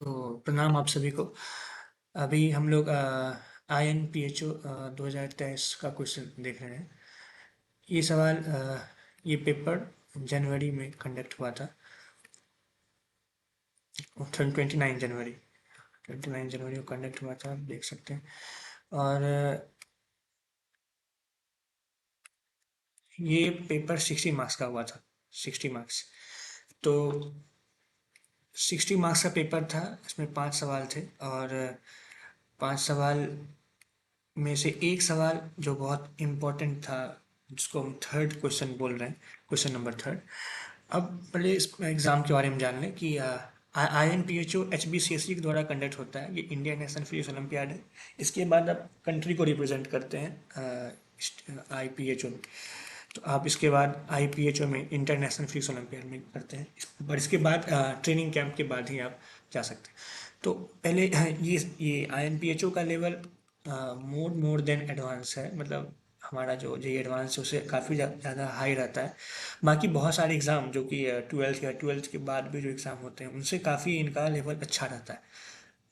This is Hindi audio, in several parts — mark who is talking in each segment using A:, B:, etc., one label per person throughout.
A: तो प्रणाम आप सभी को। अभी हम लोग INPHO 2023 का क्वेश्चन देख रहे हैं। ये सवाल ये पेपर जनवरी में कंडक्ट हुआ था। 29 जनवरी को कंडक्ट हुआ था, आप देख सकते हैं। और ये पेपर 60 मार्क्स का हुआ था। 60 मार्क्स। तो 60 मार्क्स का पेपर था। इसमें 5 सवाल थे और 5 सवाल में से एक सवाल जो बहुत इम्पोर्टेंट था, जिसको हम थर्ड क्वेश्चन बोल रहे हैं, क्वेश्चन नंबर थर्ड। अब पहले इस एग्ज़ाम के बारे में जान लें कि INPHO HBCSE के द्वारा कंडक्ट होता है। ये इंडियन नेशनल फिजिक्स ओलंपियाड है। इसके बाद आप कंट्री को रिप्रेजेंट करते हैं IPHO में। तो आप इसके बाद IPHO में इंटरनेशनल फिजिक्स ओलंपियाड में करते हैं। पर इसके बाद ट्रेनिंग कैंप के बाद ही आप जा सकते हैं। तो पहले ये INPHO का लेवल मोर देन एडवांस है। मतलब हमारा जो जे एडवांस है उससे काफ़ी ज़्यादा हाई रहता है। बाकी बहुत सारे एग्ज़ाम जो कि ट्वेल्थ के बाद भी जो एग्ज़ाम होते हैं उनसे काफ़ी इनका लेवल अच्छा रहता है।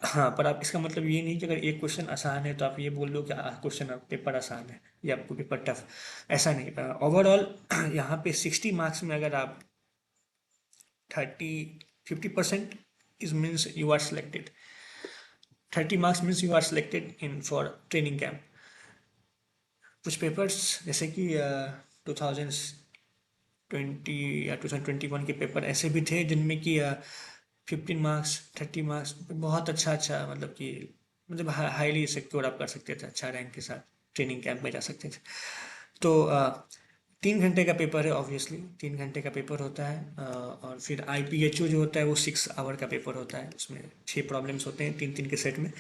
A: हाँ, पर आप इसका मतलब ये नहीं कि अगर एक क्वेश्चन आसान है तो आप ये बोल दो कि क्वेश्चन पेपर आसान है या आपको पेपर टफ। ऐसा नहीं। ओवरऑल यहाँ पे 60 मार्क्स में अगर आप 50% is means you are selected. 30 marks means you are selected in for training camp. कुछ पेपर्स जैसे कि 2020 या 2021 के पेपर ऐसे भी थे जिनमें कि 15 मार्क्स 30 मार्क्स बहुत अच्छा अच्छा, मतलब हाईली सिक्योर आप कर सकते थे अच्छा रैंक के साथ। ट्रेनिंग कैंप में जा सकते थे। तो 3 घंटे का पेपर है। ऑब्वियसली 3 घंटे का पेपर होता है। और फिर IPHO जो होता है वो 6 आवर का पेपर होता है। उसमें 6 प्रॉब्लम्स होते हैं 3 3 के सेट में।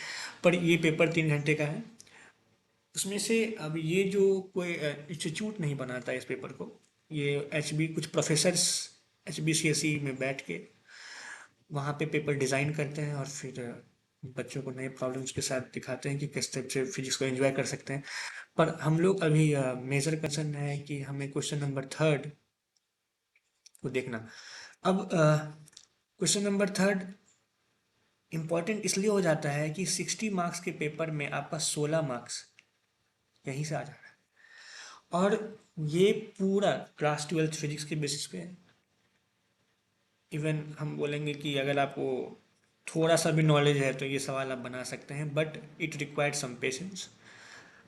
A: पर ये पेपर 3 घंटे का है। उसमें से अब ये जो कोई इंस्टीट्यूट नहीं बनाता इस पेपर को। ये कुछ प्रोफेसर्स HBCSE में बैठ के वहाँ पे पेपर डिज़ाइन करते हैं और फिर बच्चों को नए प्रॉब्लम्स के साथ दिखाते हैं कि किस टाइप से फिजिक्स को एंजॉय कर सकते हैं। पर हम लोग अभी मेजर कंसर्न है कि हमें क्वेश्चन नंबर थर्ड को देखना। अब क्वेश्चन नंबर थर्ड इम्पॉर्टेंट इसलिए हो जाता है कि 60 मार्क्स के पेपर में आपका 16 मार्क्स यहीं से आ जा रहा है। और ये पूरा क्लास 12 फिजिक्स के बेसिस पे है। इवन हम बोलेंगे कि अगर आपको थोड़ा सा भी नॉलेज है तो ये सवाल आप बना सकते हैं, but it required some patience.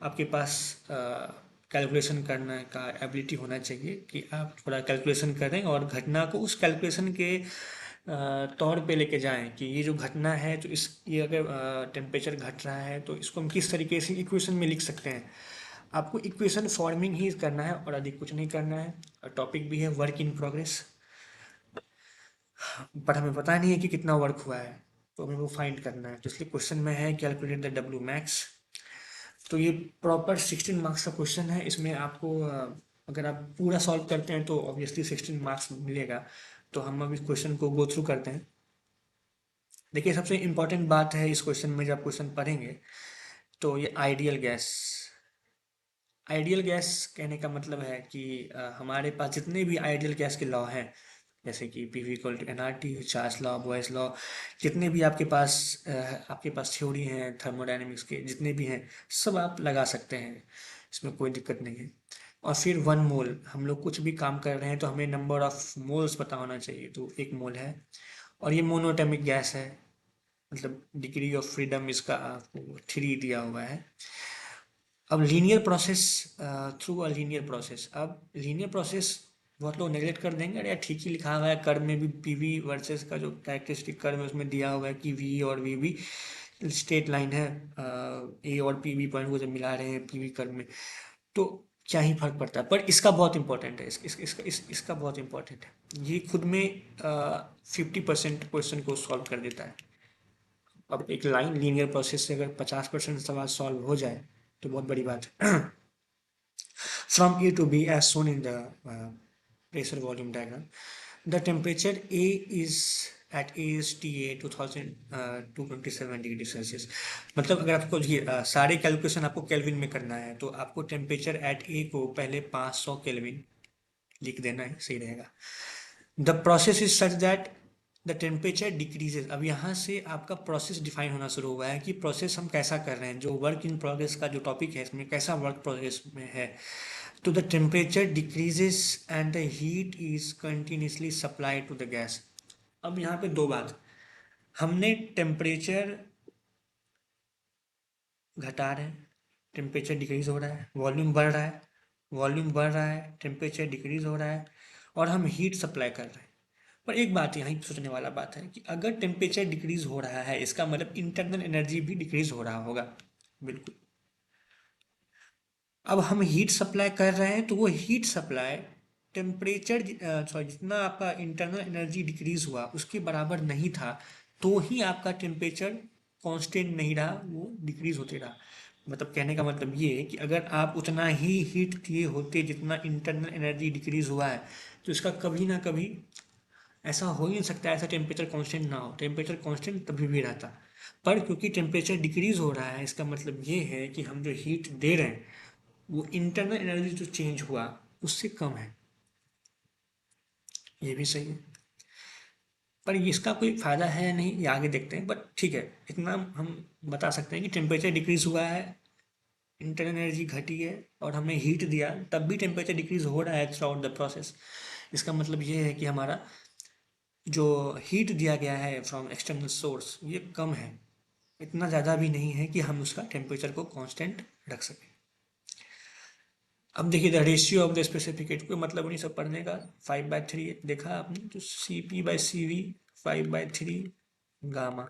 A: आपके पास कैलकुलेशन करने का एबिलिटी होना चाहिए कि आप थोड़ा कैलकुलेशन करें और घटना को उस कैलकुलेशन के तौर पे लेके जाएं कि ये जो घटना है तो ये अगर टेम्परेचर घट रहा है तो इसको हम किस तरीके से इक्वेशन में लिख सकते हैं। आपको इक्वेशन फॉर्मिंग ही करना है और अधिक कुछ नहीं करना है। टॉपिक भी है वर्क इन प्रोग्रेस। पर हमें पता नहीं है कि कितना वर्क हुआ है, तो हमें वो फाइंड करना है। तो इसलिए क्वेश्चन में है कैलकुलेट द W मैक्स। तो ये प्रॉपर 16 मार्क्स का क्वेश्चन है। इसमें आपको अगर आप पूरा सॉल्व करते हैं तो ऑब्वियसली 16 मार्क्स मिलेगा। तो हम अब इस क्वेश्चन को गो थ्रू करते हैं। देखिए, सबसे इम्पॉर्टेंट बात है इस क्वेश्चन में, जब आप क्वेश्चन पढ़ेंगे तो ये आइडियल गैस कहने का मतलब है कि हमारे पास जितने भी आइडियल गैस के लॉ हैं, जैसे कि PV equal to NRT, Charles law, Boyle's law, जितने भी आपके पास थ्योरी हैं थर्मोडायनेमिक्स के, जितने भी हैं सब आप लगा सकते हैं। इसमें कोई दिक्कत नहीं है। और फिर 1 मोल, हम लोग कुछ भी काम कर रहे हैं तो हमें नंबर ऑफ मोल्स पता होना चाहिए। तो 1 मोल है और ये मोनोटोमिक गैस है। मतलब डिग्री ऑफ फ्रीडम इसका आपको 3 दिया हुआ है। अब linear process, through a linear process. अब लीनियर प्रोसेस बहुत लोग नेगलेक्ट कर देंगे, अरे यार ठीक ही लिखा हुआ है। कर्व में भी PV वर्सेस का जो कैरेक्टरिस्टिक कर्व है उसमें दिया हुआ है कि V और VB स्ट्रेट लाइन है। A और PB पॉइंट को जब मिला रहे हैं PV कर्व में तो क्या ही फर्क पड़ता है। पर इसका बहुत इंपॉर्टेंट है। इसका बहुत इंपॉर्टेंट है। ये खुद में 50% क्वेश्चन को सॉल्व कर देता है। अब एक लाइन लीनियर प्रोसेस से अगर 50% सवाल सॉल्व हो जाए तो बहुत बड़ी बात है। From A to B as shown in the pressure volume diagram. The temperature A is at A is TA 2227 degree Celsius. मतलब अगर आपको ये सारे कैलकुलेशन आपको केल्विन में करना है तो आपको टेम्परेचर एट A को पहले 500 केल्विन लिख देना है, सही रहेगा। The process is such that the temperature decreases. अब यहाँ से आपका प्रोसेस डिफाइन होना शुरू हुआ है कि प्रोसेस हम कैसा कर रहे हैं, जो वर्क इन प्रोग्रेस का जो टॉपिक है इसमें कैसा वर्क प्रोग्रेस में है। तो the temperature decreases and the heat is continuously supply to the gas. अब यहाँ पे दो बात, हमने टेम्परेचर घटा रहे हैं, टेम्परेचर डिक्रीज हो रहा है, वॉल्यूम बढ़ रहा है, वॉल्यूम बढ़ रहा है, टेम्परेचर डिक्रीज हो रहा है, और हम हीट सप्लाई कर रहे हैं। पर एक बात यहाँ सोचने वाला बात है कि अगर टेम्परेचर डिक्रीज हो रहा है इसका मतलब इंटरनल एनर्जी भी डिक्रीज हो रहा होगा। बिल्कुल। अब हम हीट सप्लाई कर रहे हैं तो वो हीट सप्लाई टेम्परेचर सॉरी जितना आपका इंटरनल एनर्जी डिक्रीज हुआ उसके बराबर नहीं था, तो ही आपका टेम्परेचर कांस्टेंट नहीं रहा, वो डिक्रीज होते रहा। मतलब कहने का मतलब ये है कि अगर आप उतना ही हीट दिए होते जितना इंटरनल एनर्जी डिक्रीज हुआ है, तो इसका कभी ना कभी ऐसा हो ही नहीं सकता ऐसा टेम्परेचर कांस्टेंट ना हो। टेम्परेचर कांस्टेंट तभी भी रहता, पर क्योंकि टेम्परेचर डिक्रीज हो रहा है इसका मतलब ये है कि हम जो हीट दे रहे हैं वो इंटरनल एनर्जी जो चेंज हुआ उससे कम है। ये भी सही है, पर इसका कोई फ़ायदा है या नहीं ये आगे देखते हैं। बट ठीक है, इतना हम बता सकते हैं कि टेम्परेचर डिक्रीज हुआ है, इंटरनल एनर्जी घटी है, और हमने हीट दिया तब भी टेम्परेचर डिक्रीज हो रहा है थ्रू आउट द प्रोसेस। इसका मतलब ये है कि हमारा जो हीट दिया गया है फ्रॉम एक्सटर्नल सोर्स ये कम है, इतना ज़्यादा भी नहीं है कि हम उसका टेम्परेचर को कांस्टेंट रख सकें। अब देखिए the ratio of the specific heat, कोई मतलब नहीं सब पढ़ने का। 5/3 देखा आपने, तो CP/CV 5/3 गामा,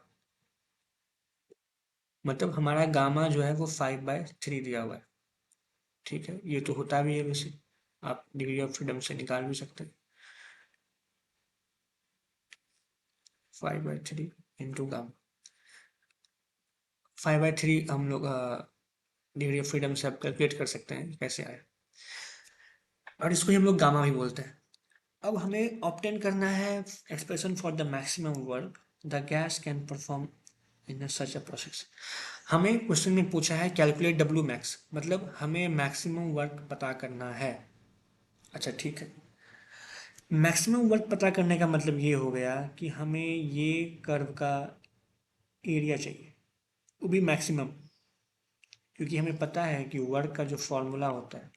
A: मतलब हमारा गामा जो है वो 5/3 दिया हुआ है। ठीक है, ये तो होता भी है वैसे, आप डिग्री ऑफ फ्रीडम से निकाल भी सकते हैं। 5/3 इंटू गामा, 5/3 हम लोग डिग्री ऑफ फ्रीडम से आप कैलकुलेट कर सकते हैं कैसे आए, और इसको ही हम लोग गामा भी बोलते हैं। अब हमें ऑब्टेन करना है expression for the maximum work the gas can perform in such a process. हमें क्वेश्चन में पूछा है कैलकुलेट डब्ल्यू मैक्स, मतलब हमें मैक्सिमम वर्क पता करना है। अच्छा ठीक है, मैक्सिमम वर्क पता करने का मतलब ये हो गया कि हमें ये कर्व का एरिया चाहिए, वो भी मैक्सिमम, क्योंकि हमें पता है कि वर्क का जो फॉर्मूला होता है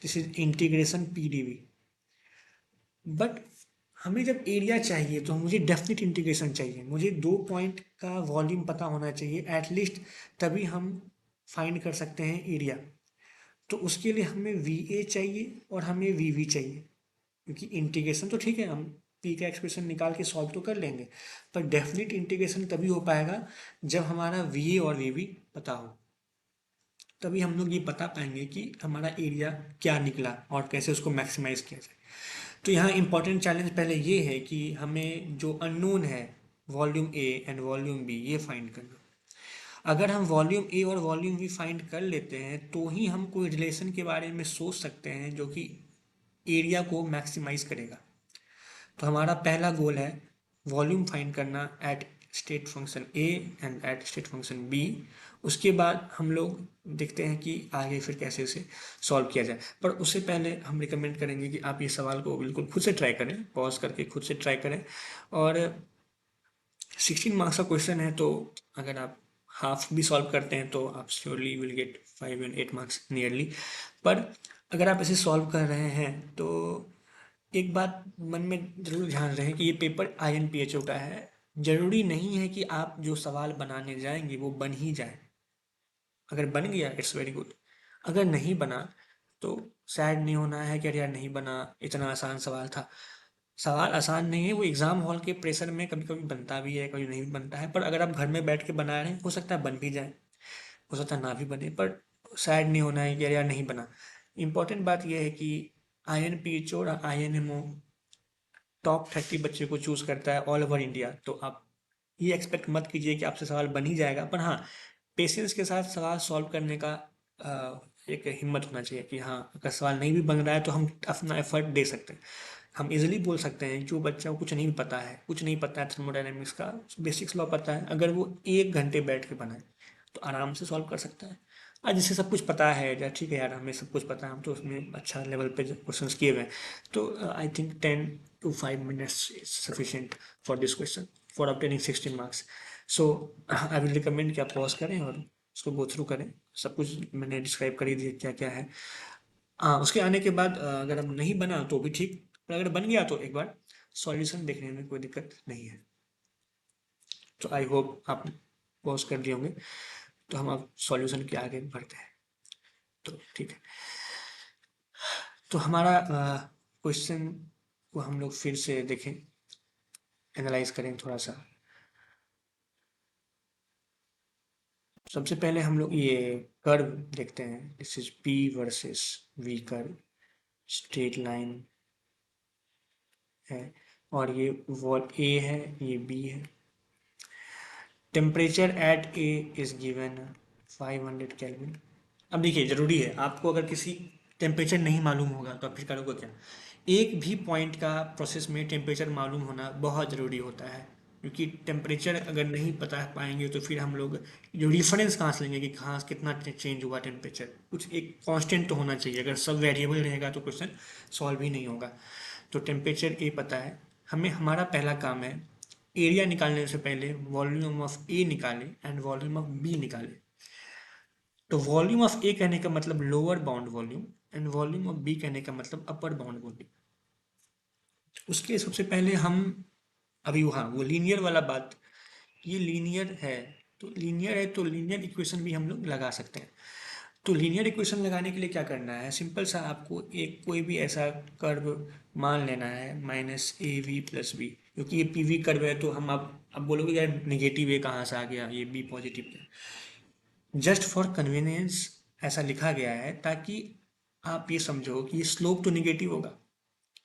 A: this is integration PdV। But हमें जब एरिया चाहिए तो मुझे डेफिनेट इंटीग्रेशन चाहिए, मुझे 2 पॉइंट का वॉल्यूम पता होना चाहिए एटलीस्ट, तभी हम फाइंड कर सकते हैं एरिया। तो उसके लिए हमें VA चाहिए और हमें VV चाहिए, क्योंकि इंटीग्रेशन तो ठीक है हम P का एक्सप्रेशन निकाल के सॉल्व तो कर लेंगे, पर डेफिनेट इंटीग्रेशन तभी हो पाएगा जब हमारा VA और VB पता हो, तभी हम लोग ये बता पाएंगे कि हमारा एरिया क्या निकला और कैसे उसको मैक्सिमाइज किया जाए। तो यहाँ इंपॉर्टेंट चैलेंज पहले ये है कि हमें जो अननोन है volume A and volume B ये फाइंड करना। अगर हम वॉल्यूम A और वॉल्यूम B फाइंड कर लेते हैं तो ही हम कोई रिलेशन के बारे में सोच सकते हैं जो कि एरिया को मैक्सिमाइज करेगा। तो हमारा पहला गोल है वॉल्यूम फाइंड करना at state function A and at state function B। उसके बाद हम लोग देखते हैं कि आगे फिर कैसे इसे सॉल्व किया जाए, पर उससे पहले हम रिकमेंड करेंगे कि आप ये सवाल को बिल्कुल खुद से ट्राई करें, पॉज करके खुद से ट्राई करें। और 16 मार्क्स का क्वेश्चन है, तो अगर आप हाफ भी सॉल्व करते हैं तो आप surely will get 5 and 8 marks nearly. पर अगर आप इसे सॉल्व कर रहे हैं तो एक बात मन में जरूर ध्यान रहे कि ये पेपर INPHO का है, जरूरी नहीं है कि आप जो सवाल बनाने जाएंगे वो बन ही जाए। अगर बन गया इट्स वेरी गुड, अगर नहीं बना तो सैड नहीं होना है कि अरे यार नहीं बना, इतना आसान सवाल था। सवाल आसान नहीं है, वो एग्जाम हॉल के प्रेशर में कभी कभी बनता भी है, कभी नहीं भी बनता है, पर अगर आप घर में बैठ के बना रहे हैं हो सकता है बन भी जाए, हो सकता है ना भी बने, पर सैड नहीं होना है कि अरे यार नहीं बना। इम्पॉर्टेंट बात यह है कि INPHO और INMO टॉप 30 बच्चे को चूज करता है ऑल ओवर इंडिया, तो आप ये एक्सपेक्ट मत कीजिए कि आपसे सवाल बन ही जाएगा। पर हाँ, पेशेंस के साथ सवाल सॉल्व करने का एक हिम्मत होना चाहिए कि हाँ अगर सवाल नहीं भी बन रहा है तो हम अपना एफर्ट दे सकते हैं। हम इजीली बोल सकते हैं जो बच्चा को कुछ नहीं पता है, कुछ नहीं पता है थर्मोडायनेमिक्स का बेसिक्स लॉ पता है, अगर वो 1 घंटे बैठ के बनाए तो आराम से सॉल्व कर सकता है। आज जिसे सब कुछ पता है या ठीक है यार हमें सब कुछ पता है, हम तो उसमें अच्छा लेवल पे क्वेश्चंस किए हुए हैं, तो I think 10 to 5 minutes is sufficient for this question for obtaining 16 marks. So I will recommend कि आप पॉज करें और उसको गो थ्रू करें। सब कुछ मैंने डिस्क्राइब कर ही दिया क्या क्या है। हाँ, उसके आने के बाद अगर अब नहीं बना तो भी ठीक, पर अगर बन गया तो एक बार सॉल्यूशन देखने में कोई दिक्कत नहीं है। तो आई होप आप पॉज कर दिए होंगे, तो हम अब सॉल्यूशन के आगे बढ़ते हैं। तो ठीक है, तो हमारा क्वेश्चन को हम लोग फिर से देखें, एनालाइज करें थोड़ा सा। सबसे पहले हम लोग ये कर्व देखते हैं। This is P versus V curve, straight line है, और ये वॉल ए है, ये बी है। Temperature at A is given 500 kelvin. अब देखिए, ज़रूरी है आपको, अगर किसी टेम्परेचर नहीं मालूम होगा तो आप फिर करोगे क्या? एक भी पॉइंट का प्रोसेस में टेम्परेचर मालूम होना बहुत ज़रूरी होता है, क्योंकि टेम्परेचर अगर नहीं पता पाएंगे तो फिर हम लोग जो रेफरेंस कहाँ से लेंगे कि कहाँ कितना चेंज हुआ टेम्परेचर। कुछ एक कांस्टेंट तो होना चाहिए, अगर सब वेरिएबल रहेगा तो क्वेश्चन सॉल्व ही नहीं होगा। तो टेम्परेचर ए पता है हमें, हमारा पहला काम है एरिया निकालने से पहले वॉल्यूम ऑफ ए निकाले एंड वॉल्यूम ऑफ बी निकाले। तो वॉल्यूम ऑफ ए कहने का मतलब lower bound volume, and volume of B कहने का मतलब अपर बाउंड वॉल्यूम। उसके सबसे पहले हम अभी वहाँ वो लीनियर वाला बात, ये लीनियर है, तो लीनियर है तो लीनियर इक्वेशन भी हम लोग लगा सकते हैं। तो लीनियर इक्वेशन लगाने के लिए क्या करना है, सिंपल सा, आपको एक कोई भी ऐसा कर्व मान लेना है minus A V plus B, क्योंकि ये पी वी कर्व है तो हम अब बोलोगे यार निगेटिव ए कहाँ से आ गया, ये बी पॉजिटिव है। जस्ट फॉर कन्वीनियंस ऐसा लिखा गया है, ताकि आप ये समझो कि स्लोप तो निगेटिव होगा,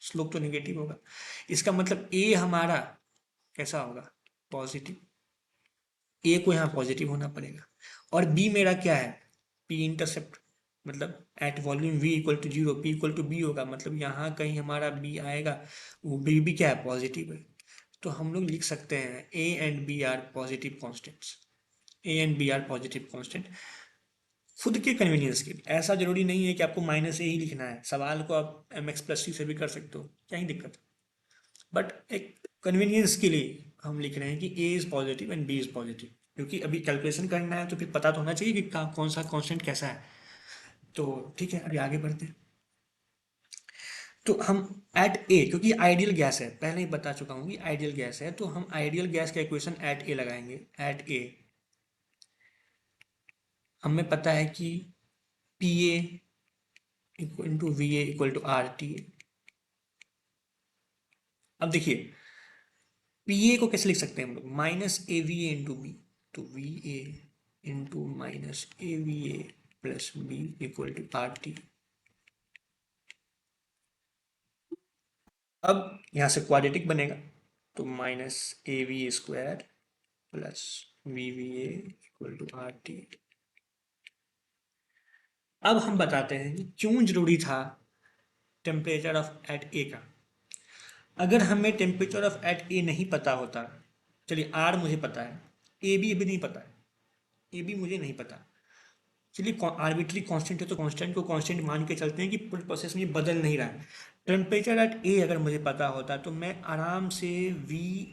A: स्लोप तो निगेटिव होगा। इसका मतलब ए हमारा कैसा होगा, पॉजिटिव। ए को यहाँ पॉजिटिव होना पड़ेगा। और बी मेरा क्या है, पी इंटरसेप्ट, मतलब at volume V equal to zero, P equal to B होगा, मतलब यहाँ कहीं हमारा बी आएगा, वो बी भी क्या है, पॉजिटिव है। तो हम लोग लिख सकते हैं A and B are positive constants, A and B are positive constant. खुद के कन्वीनियंस के लिए, ऐसा जरूरी नहीं है कि आपको माइनस ए ही लिखना है, सवाल को आप एम एक्स प्लस सी से भी कर सकते हो, क्या ही दिक्कत है। बट एक कन्वीनियंस के लिए हम लिख रहे हैं कि A is positive and B is positive, क्योंकि अभी कैलकुलेशन करना है तो फिर पता तो होना चाहिए कि कौन सा कांस्टेंट कैसा है। तो ठीक है, अभी आगे बढ़ते हैं। तो हम एट ए, क्योंकि आइडियल गैस है, पहले ही बता चुका हूँ कि आइडियल गैस है, तो हम आइडियल गैस का इक्वेशन एट ए लगाएंगे। एट ए हमें पता है कि P A equal to V A equal to R T. अब देखिए, पी ए को कैसे लिख सकते हैं हम लोग, minus A V A into B, तो V A into minus A V A plus B equal to R T. अब यहाँ से क्वाड्रेटिक बनेगा, तो minus A V square plus V V A equal to R T. अब हम बताते हैं कि क्यों जरूरी था टेम्परेचर ऑफ एट ए का। अगर हमें टेम्परेचर ऑफ एट ए नहीं पता होता, चलिए आर मुझे पता है, ए बी अभी नहीं पता है, ए बी मुझे नहीं पता, चलिए आर्बिट्री कांस्टेंट है तो कांस्टेंट को कांस्टेंट मान के चलते हैं कि पूरे प्रोसेस में ये बदल नहीं रहा है। टेम्परेचर एट ए अगर मुझे पता होता तो मैं आराम से वी,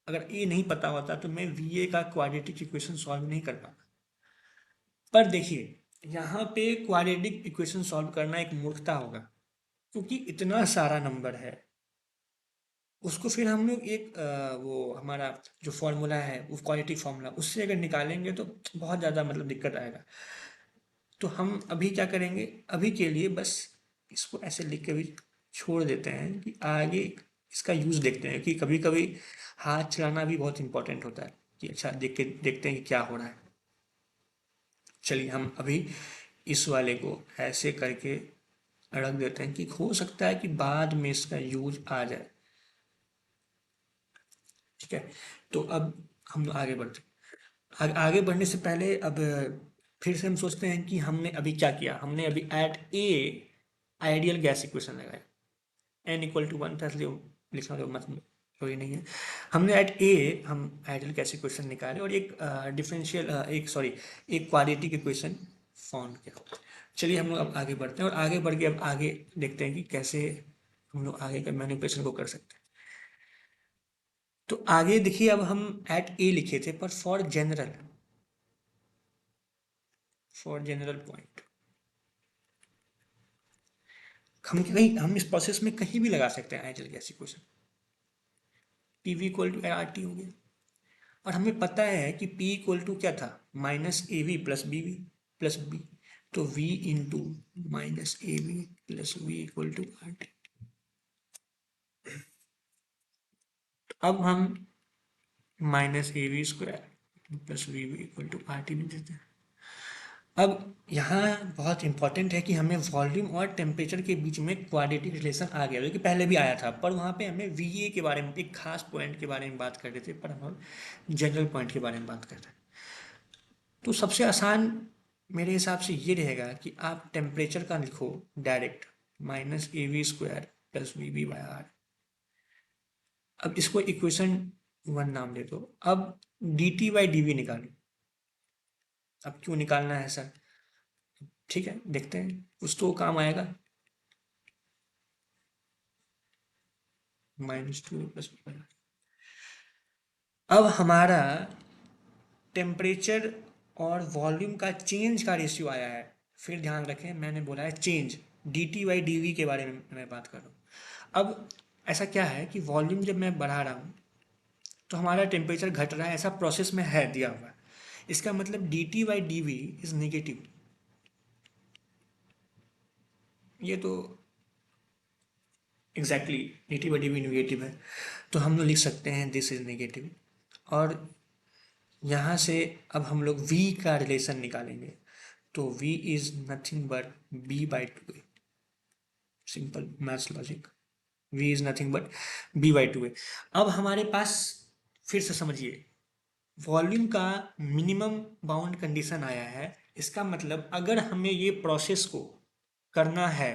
A: अगर ए नहीं पता होता तो मैं वी ए का क्वाड्रेटिक इक्वेशन सॉल्व नहीं कर पाता। पर देखिए, यहाँ पे क्वाड्रेटिक इक्वेशन सॉल्व करना एक मूर्खता होगा, क्योंकि इतना सारा नंबर है, उसको फिर हम लोग एक वो हमारा जो फॉर्मूला है वो क्वालिटी फॉर्मूला, उससे अगर निकालेंगे तो बहुत ज़्यादा मतलब दिक्कत आएगा। तो हम अभी क्या करेंगे, अभी के लिए बस इसको ऐसे लिख के भी छोड़ देते हैं कि आगे इसका यूज़ देखते हैं, कि कभी कभी हाथ चलाना भी बहुत इंपॉर्टेंट होता है, कि अच्छा देख के देखते हैं कि क्या हो रहा है। चलिए हम अभी इस वाले को ऐसे करके रख देते हैं, कि हो सकता है कि बाद में इसका यूज आ जाए। ठीक है, तो अब हम आगे बढ़ते हैं। आगे बढ़ने से पहले अब फिर से हम सोचते हैं कि हमने अभी क्या किया, हमने अभी at A ideal gas equation लगाया, एन इक्वल टू वन था, इसलिए लिखना तो मतलब कोई नहीं है। हमने एट ए हम आइडियल गैस इक्वेशन निकाले, और एक डिफरेंशियल एक सॉरी एक क्वाड्रेटिक इक्वेशन फाउंड किया। चलिए हम लोग अब आगे बढ़ते हैं और आगे बढ़ के अब आगे देखते हैं कि कैसे हम लोग आगे का मैनिपुलेशन को कर सकते हैं। तो आगे देखिए, अब हम एट ए लिखे थे, पर फॉर जनरल पॉइंट हम इस प्रोसेस में कहीं भी लगा सकते हैं ideal gas equation. P V equal to R T हो गया, और हमें पता है कि P इक्वल टू क्या था, minus A V plus B V plus B. तो V into minus A V plus V equal to R T. अब हम minus A V square plus V equal to R T लिख देते हैं। अब यहाँ बहुत इंपॉर्टेंट है कि हमें वॉल्यूम और टेम्परेचर के बीच में क्वाड्रेटिक रिलेशन आ गया, जो कि पहले भी आया था, पर वहाँ पे हमें वी ए के बारे में, एक खास पॉइंट के बारे में बात कर रहे थे, पर हम जनरल पॉइंट के बारे में बात कर रहे हैं। तो सबसे आसान मेरे हिसाब से ये रहेगा कि आप टेम्परेचर का लिखो direct, minus A V square plus V B by R. अब इसको इक्वेशन 1 नाम दे दो। अब D T by D V निकालो। अब क्यों निकालना है सर, ठीक है देखते हैं, कुछ तो काम आएगा। -2 प्लस वी। अब हमारा टेम्परेचर और वॉल्यूम का चेंज का रेशियो आया है। फिर ध्यान रखें, मैंने बोला है change, D T by D V के बारे में मैं बात कर रहा हूँ। अब ऐसा क्या है कि वॉल्यूम जब मैं बढ़ा रहा हूँ तो हमारा टेम्परेचर घट रहा है, ऐसा प्रोसेस में है दिया हुआ। इसका मतलब D T by D V is negative. ये तो exactly D T by D V negative है, तो हम लोग लिख सकते हैं दिस इज निगेटिव। और यहाँ से अब हम लोग v का रिलेशन निकालेंगे, तो v is nothing but b by two A. Simple maths logic, v is nothing but b by two A. अब हमारे पास, फिर से समझिए, वॉल्यूम का मिनिमम बाउंड कंडीशन आया है। इसका मतलब अगर हमें ये प्रोसेस को करना है,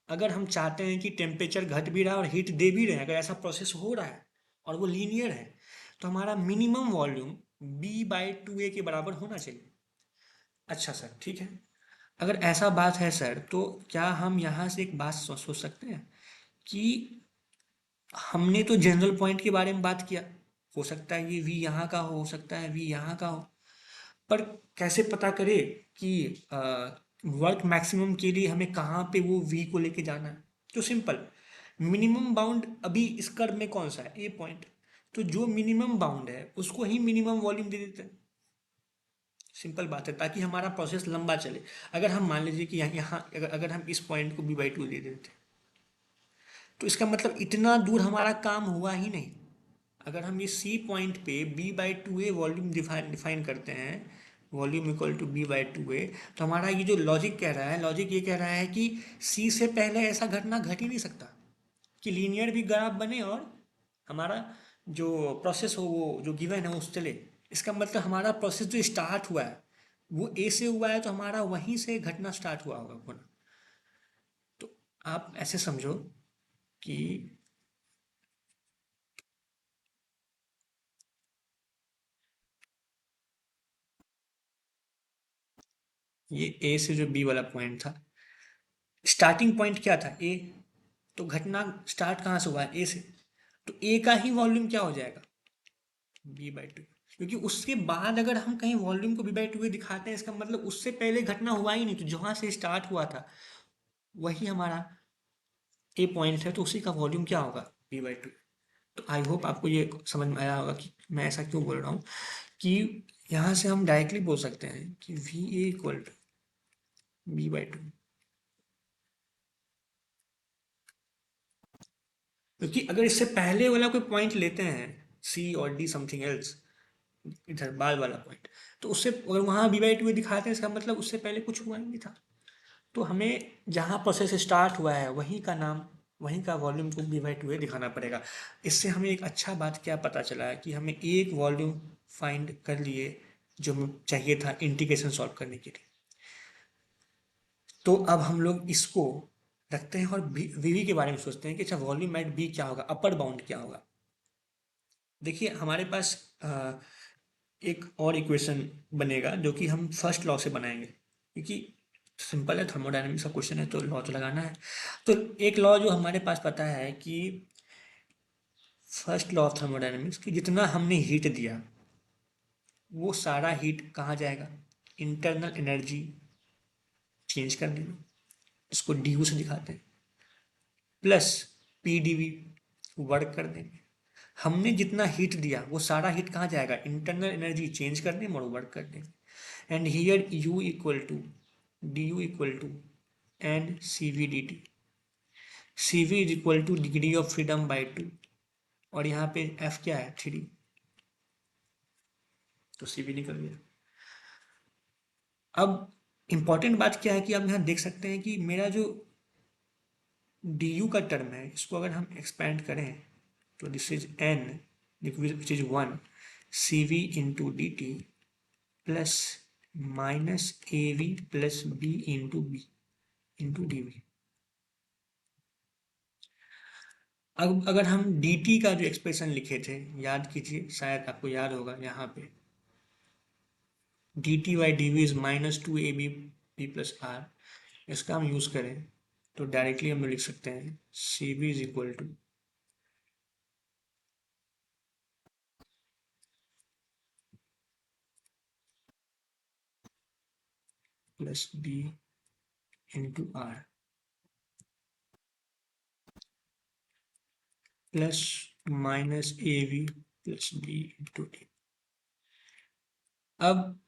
A: अगर हम चाहते हैं कि टेम्परेचर घट भी रहा है और हीट दे भी रहे हैं, अगर ऐसा प्रोसेस हो रहा है और वो लीनियर है, तो हमारा minimum volume b by two A के बराबर होना चाहिए। अच्छा सर, ठीक है, अगर ऐसा बात है सर, तो क्या हम यहाँ से एक बात सोच सकते हैं कि हमने तो जनरल पॉइंट के बारे में बात किया, हो सकता है ये v यहाँ का हो सकता है v यहाँ का हो, पर कैसे पता करें कि वर्क मैक्सिमम के लिए हमें कहाँ पे वो v को लेके जाना है। तो सिंपल, मिनिमम बाउंड अभी इस कर्व में कौन सा है, ए पॉइंट, तो जो मिनिमम बाउंड है उसको ही मिनिमम वॉल्यूम दे देते हैं। सिंपल बात है, ताकि हमारा प्रोसेस लंबा चले। अगर हम मान लीजिए कि यहाँ अगर हम इस पॉइंट को b बाई टू दे देते, तो इसका मतलब इतना दूर हमारा काम हुआ ही नहीं। अगर हम इस सी पॉइंट पे b by two A volume define करते हैं, volume equal to b by two A, तो हमारा ये जो लॉजिक कह रहा है, लॉजिक ये कह रहा है कि c से पहले ऐसा घटना घट ही नहीं सकता कि लीनियर भी ग्राफ बने और हमारा जो प्रोसेस हो वो जो गिवन है उस चले। इसका मतलब हमारा प्रोसेस जो स्टार्ट हुआ है वो ए से हुआ है, तो हमारा वहीं से घटना स्टार्ट हुआ होगा होना। तो आप ऐसे समझो कि ये ए से जो बी वाला पॉइंट था, स्टार्टिंग पॉइंट क्या था, ए, तो घटना स्टार्ट कहाँ से हुआ है, ए से, तो ए का ही वॉल्यूम क्या हो जाएगा, बी बाई टू। क्योंकि उसके बाद अगर हम कहीं वॉल्यूम को बी बाई टू दिखाते हैं, इसका मतलब उससे पहले घटना हुआ ही नहीं, तो जहाँ से स्टार्ट हुआ था वही हमारा ए पॉइंट है, तो उसी का वॉल्यूम क्या होगा, बी बाई टू। तो आई होप आपको ये समझ में आया होगा कि मैं ऐसा क्यों बोल रहा हूँ, कि यहाँ से हम डायरेक्टली बोल सकते हैं कि V A equal to B by two. क्योंकि अगर इससे पहले वाला कोई पॉइंट लेते हैं, सी और डी समथिंग एल्स, इधर बाल वाला पॉइंट, तो उससे अगर वहाँ बी बाई टू दिखाते हैं, इसका मतलब उससे पहले कुछ हुआ ही नहीं था। तो हमें जहाँ प्रोसेस स्टार्ट हुआ है वहीं का नाम, वहीं का वॉल्यूम को बी बाई टू दिखाना पड़ेगा। इससे हमें एक अच्छा बात क्या पता चला है कि हमें एक वॉल्यूम फाइंड कर लिए जो हमें चाहिए था इंटीग्रेशन सॉल्व करने के लिए। तो अब हम लोग इसको रखते हैं और वी के बारे में सोचते हैं कि अच्छा वॉल्यूम एट बी क्या होगा, अपर बाउंड क्या होगा। देखिए हमारे पास एक और इक्वेशन बनेगा जो कि हम फर्स्ट लॉ से बनाएंगे। क्योंकि सिंपल है, थर्मोडायनेमिक्स का क्वेश्चन है तो लॉ तो लगाना है। तो एक लॉ जो हमारे पास पता है कि फर्स्ट लॉ ऑफ थर्मोडायनेमिक्स, कि जितना हमने हीट दिया वो सारा हीट कहाँ जाएगा, इंटरनल एनर्जी चेंज करने में, इसको डी यू से दिखाते हैं, plus P D V work करने में। हमने जितना हीट दिया वो सारा हीट कहाँ जाएगा, इंटरनल एनर्जी चेंज करने में और वर्क करने में। And here U equal to D U equal to N C V D T. C V is equal to degree of freedom by 2, और यहाँ पे एफ क्या है, 3, तो सी वी निकल गया। अब इंपॉर्टेंट बात क्या है कि आप यहाँ देख सकते हैं कि मेरा जो डी यू का टर्म है, इसको अगर हम एक्सपेंड करें तो this is N which is 1 C V into D T plus minus A V plus B into B into D V. अब अगर हम डी टी का जो एक्सप्रेशन लिखे थे, याद कीजिए, शायद आपको याद होगा, यहाँ पे D T by D V is -2ab plus R. इसका हम यूज़ करें तो डायरेक्टली हम लिख सकते हैं C B is equal to plus B into R plus minus A V plus B into D. अब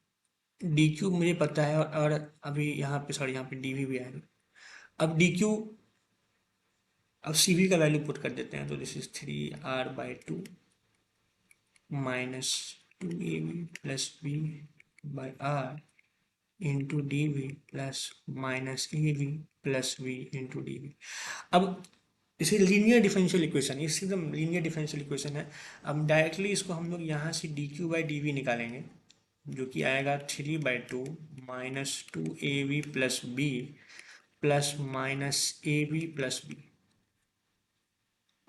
A: डी क्यू मुझे पता है, और अभी यहाँ पे सॉरी यहाँ पे डी वी भी आएगा। अब डी क्यू, अब सी वी का वैल्यू पुट कर देते हैं, तो this is 3r/2 minus 2ab plus B by R into D V plus minus A V plus V into D V. अब इसे लीनियर डिफरेंशियल इक्वेशन, ये एकदम लीनियर डिफरेंशियल इक्वेशन है। अब डायरेक्टली इसको हम लोग यहाँ से D Q by D V निकालेंगे, जो कि आएगा 3/2 minus 2ab plus B plus minus A B plus B.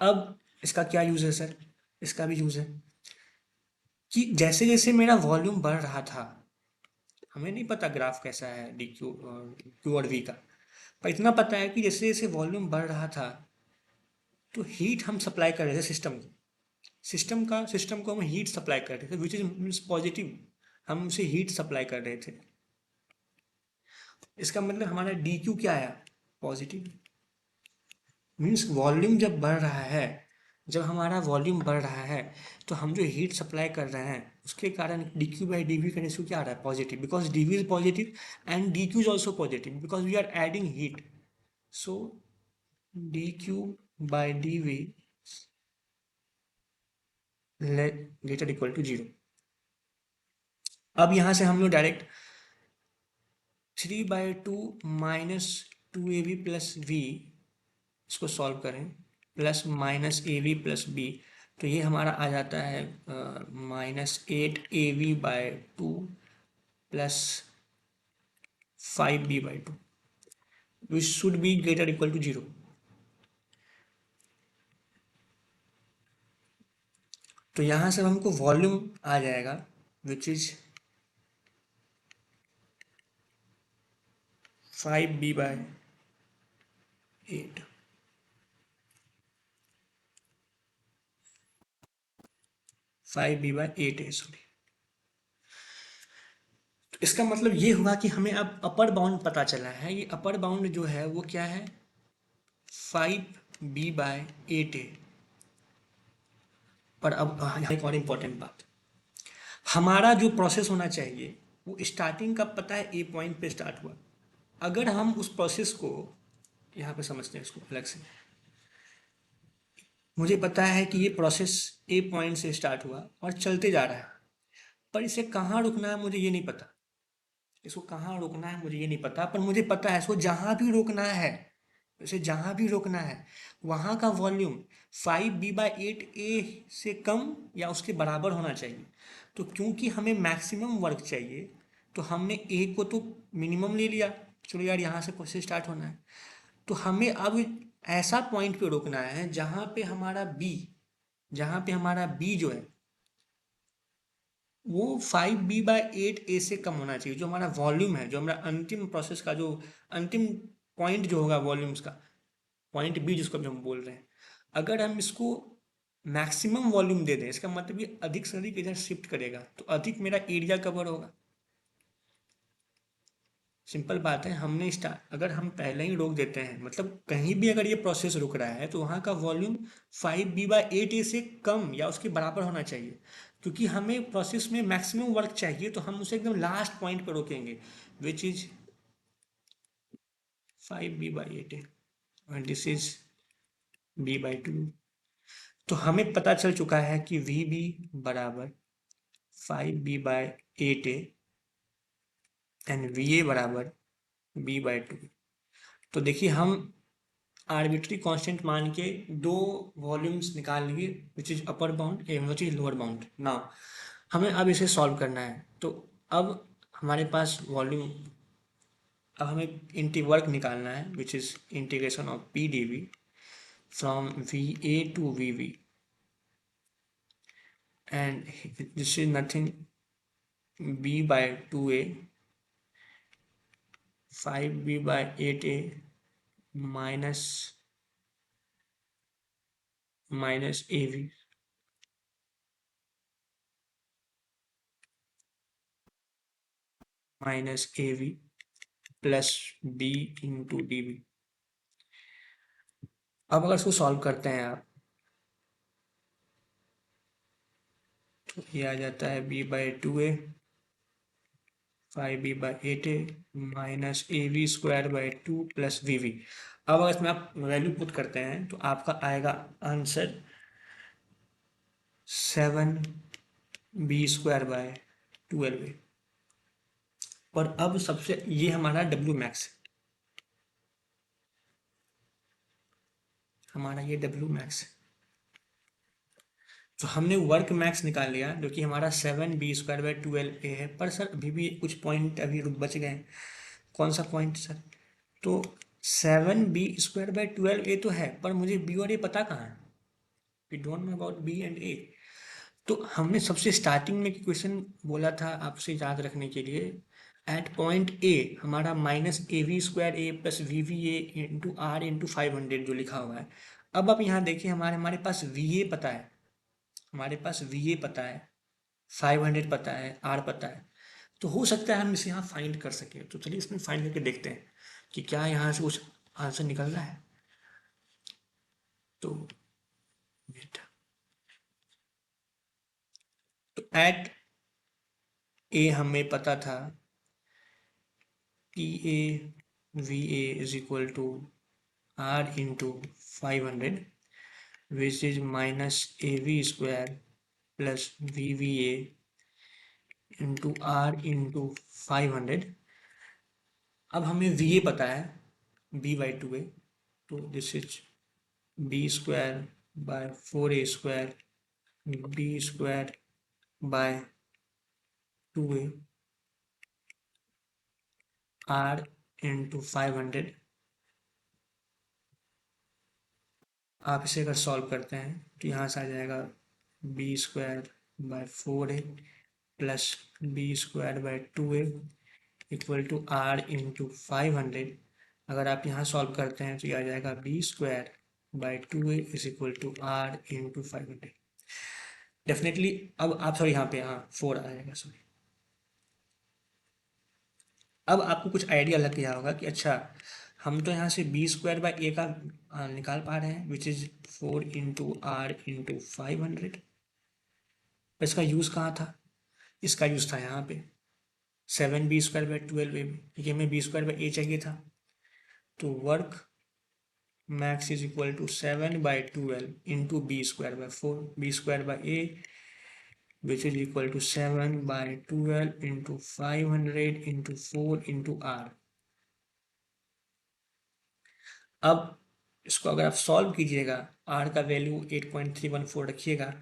A: अब इसका क्या यूज़ है सर, इसका भी यूज़ है कि जैसे जैसे मेरा वॉल्यूम बढ़ रहा था, हमें नहीं पता ग्राफ कैसा है डी क्यू क्यू और वी का, पर इतना पता है कि जैसे जैसे वॉल्यूम बढ़ रहा था तो हीट हम सप्लाई कर रहे थे सिस्टम को, सिस्टम को हम हीट सप्लाई कर रहे थे, विच इज मीन्स पॉजिटिव, हम उसे हीट सप्लाई कर रहे थे। इसका मतलब हमारा डी क्यू क्या आया, पॉजिटिव। मीन्स वॉल्यूम जब बढ़ रहा है, जब हमारा वॉल्यूम बढ़ रहा है तो हम जो हीट सप्लाई कर रहे हैं उसके कारण D Q by D V का रेशियो क्या आ रहा है, positive, because D V is positive and D Q is also positive because we are adding heat. So D Q by D V greater equal to 0। अब यहाँ से हम लोग direct 3/2 minus 2ab plus V, इसको सॉल्व करें, plus minus A V plus B, तो ये हमारा आ जाता है -8ab/2 plus 5b/2 which should be greater equal to 0। तो यहाँ से हमको वॉल्यूम आ जाएगा विच इज 5b/8, 5b/8 है, सॉरी। तो इसका मतलब ये हुआ कि हमें अब अपर बाउंड पता चला है। ये अपर बाउंड जो है वो क्या है, 5b/8 है। पर अब यहाँ एक और इम्पोर्टेंट बात, हमारा जो प्रोसेस होना चाहिए वो स्टार्टिंग का पता है ए पॉइंट पे स्टार्ट हुआ। अगर हम उस प्रोसेस को यहाँ पे समझते हैं इसको अलग से, मुझे पता है कि ये प्रोसेस ए पॉइंट से स्टार्ट हुआ और चलते जा रहा है, पर इसे कहाँ रुकना है मुझे ये नहीं पता, इसको कहाँ रोकना है मुझे ये नहीं पता, पर मुझे पता है इसको जहाँ भी रोकना है, इसे जहाँ भी रोकना है वहाँ का वॉल्यूम 5b/8a से कम या उसके बराबर होना चाहिए। तो क्योंकि हमें मैक्सिमम वर्क चाहिए तो हमने a को तो मिनिमम ले लिया, चलो यार यहाँ से प्रोसेस स्टार्ट होना है, तो हमें अब ऐसा पॉइंट पे रोकना है जहाँ पे हमारा b जो है वो 5b/8a से कम होना चाहिए। जो हमारा वॉल्यूम है, जो हमारा अंतिम प्रोसेस का जो अंतिम पॉइंट जो होगा वॉल्यूम्स का, पॉइंट बी जिसको भी हम बोल रहे हैं, अगर हम इसको मैक्सिमम वॉल्यूम दे दें, इसका मतलब ये अधिक से अधिक इधर शिफ्ट करेगा तो अधिक मेरा एरिया कवर होगा। सिंपल बात है। अगर हम पहले ही रोक देते हैं, मतलब कहीं भी अगर ये प्रोसेस रुक रहा है तो वहाँ का वॉल्यूम 5b/8a से कम या उसके बराबर होना चाहिए, क्योंकि हमें प्रोसेस में मैक्सिमम वर्क चाहिए, तो हम उसे एकदम लास्ट पॉइंट पर रोकेंगे, विच इज 5b/8a और दिस इज b/2। तो हमें पता चल चुका है कि वी बी बराबर 5b/8a एंड वी ए बराबर b/2। तो देखिए हम आर्बिट्री कांस्टेंट मान के दो वॉल्यूम्स निकाल लिए, विच इज अपर बाउंड एवं which is lower bound. Now हमें अब इसे सॉल्व करना है। तो अब हमारे पास वॉल्यूम, अब हमें वर्क निकालना है, which is integration of P D V from V A to V V, and this is nothing b/2a 5b/8a minus av plus b into D V. अब अगर इसको सॉल्व करते हैं आप, तो ये आ जाता है b/2a 5b/8a minus av² plus vv। अब अगर इसमें आप वैल्यू पुट करते हैं तो आपका आएगा आंसर 7b² बाय 12a। और अब सबसे ये हमारा डब्ल्यू मैक्स, हमारा ये डब्ल्यू मैक्स है। तो हमने वर्क मैक्स निकाल लिया जो कि हमारा 7b² बाय 12a है। पर सर अभी भी कुछ पॉइंट अभी बच गए। कौन सा पॉइंट सर? तो 7b² बाय 12a तो है, पर मुझे b और a पता कहाँ है? We don't know about b and a। तो हमने सबसे स्टार्टिंग में क्वेश्चन बोला था आपसे याद रखने के लिए, एट पॉइंट ए हमारा -av² a plus vva into R into 500 जो लिखा हुआ है। अब आप यहाँ देखिए, हमारे पास va पता है, हमारे पास va पता है, 500 पता है, आर पता है। तो हो सकता है हम इसे यहाँ फाइंड कर सकें। तो चलिए इसमें फाइंड करके देखते हैं कि क्या यहाँ से कुछ आंसर निकल रहा है। तो एट ए हमें पता था कि A V A is equal to R into 500 which is -av² plus vva into R into 500। अब हमें va पता है b/2a, तो this is b² by 4a² b² by 2a R into 500। आप इसे अगर सॉल्व करते हैं तो यहाँ से आ जाएगा b² बाय 4a प्लस b²बाय 2a equal to R into 500। अगर आप यहाँ सॉल्व करते हैं तो ये आ जाएगा b²बाय 2a is equal to R into 500। Definitely अब आप सॉरी यहाँ पे हाँ 4 आ जाएगा, सॉरी। अब आपको कुछ आइडिया लग गया होगा कि अच्छा, हम तो यहाँ से b²बाय a का निकाल पा रहे हैं, which is 4 into R into 500। इसका यूज़ कहाँ था? इसका यूज़ था यहाँ पे 7b²बाय 12a में, क्योंकि हमें b²बाय a चाहिए था। तो work max is equal to 7/12 into b²बाय 4, b²बाय a which is equal to 7/12 into 500 into 4 into R. अब इसको अगर आप सॉल्व कीजिएगा, आर का वैल्यू 8.314 रखिएगा,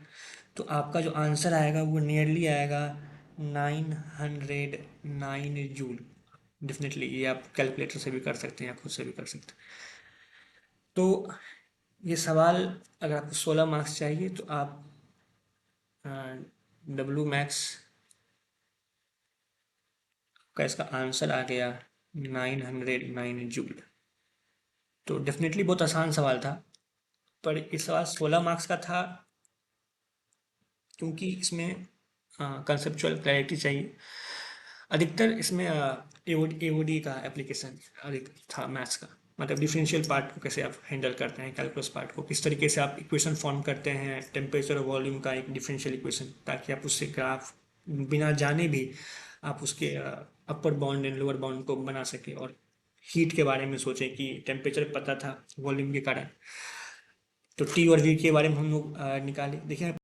A: तो आपका जो आंसर आएगा वो नियरली आएगा 909 जूल। डेफिनेटली ये आप कैलकुलेटर से भी कर सकते हैं या खुद से भी कर सकते हैं। तो ये सवाल अगर आपको 16 मार्क्स चाहिए तो आप डब्ल्यू मैक्स का इसका आंसर आ गया 909 जूल। तो डेफिनेटली बहुत आसान सवाल था, पर इस सवाल 16 मार्क्स का था क्योंकि इसमें कंसेप्चुअल क्लैरिटी चाहिए। अधिकतर इसमें एओडी का एप्लीकेशन अधिक था मैथ्स का, मतलब डिफरेंशियल पार्ट को कैसे आप हैंडल करते हैं, कैलकुलस पार्ट को किस तरीके से आप इक्वेशन फॉर्म करते हैं, टेम्परेचर और वॉल्यूम का एक डिफरेंशियल इक्वेशन, ताकि आप उससे ग्राफ बिना जाने भी आप उसके upper bound and lower bound को बना सके, और हीट के बारे में सोचें कि टेम्परेचर पता था वॉल्यूम के कारण। तो टी और वी के बारे में हम लोग निकाले। देखिए